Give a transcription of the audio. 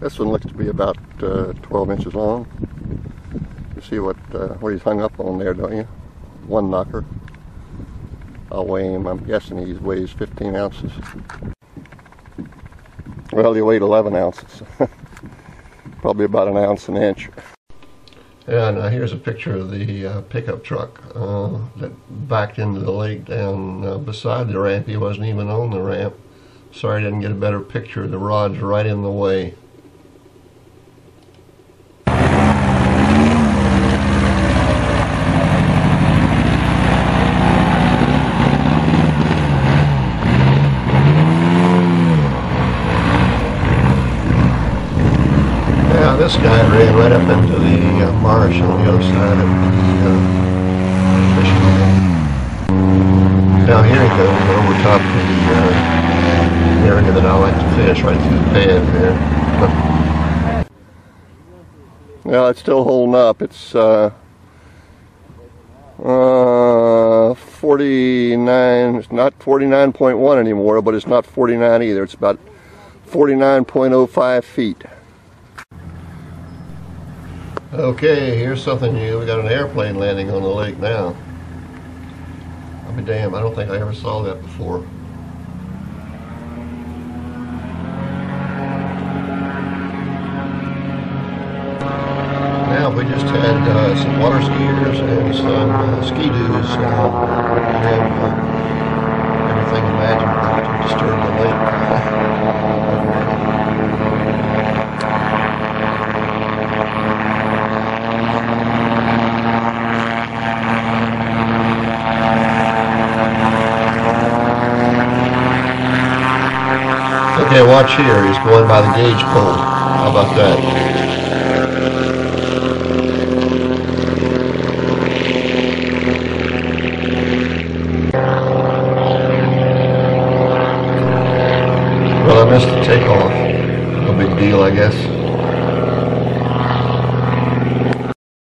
This one looks to be about 12 inches long. You see what he's hung up on there, don't you? One knocker. I'll weigh him. I'm guessing he weighs 15 ounces. Well, he weighed 11 ounces. Probably about an ounce an inch. Yeah, now here's a picture of the pickup truck that backed into the lake down beside the ramp. He wasn't even on the ramp. Sorry I didn't get a better picture. The rod's right in the way. Yeah, this guy ran right up into the marsh on the other side of the fishing lake. Now here he goes over top the area that I like to fish, right through the pad there. Well, it's still holding up. It's 49. It's not 49.1 anymore, but it's not 49 either. It's about 49.05 feet. Okay, here's something new. We got an airplane landing on the lake now. I'll be damned, I don't think I ever saw that before. Now we just had some water skiers and some ski-doos have everything imaginable to disturb the lake. Okay, watch here. He's going by the gauge pole. How about that? Well, I missed the takeoff. No big deal, I guess.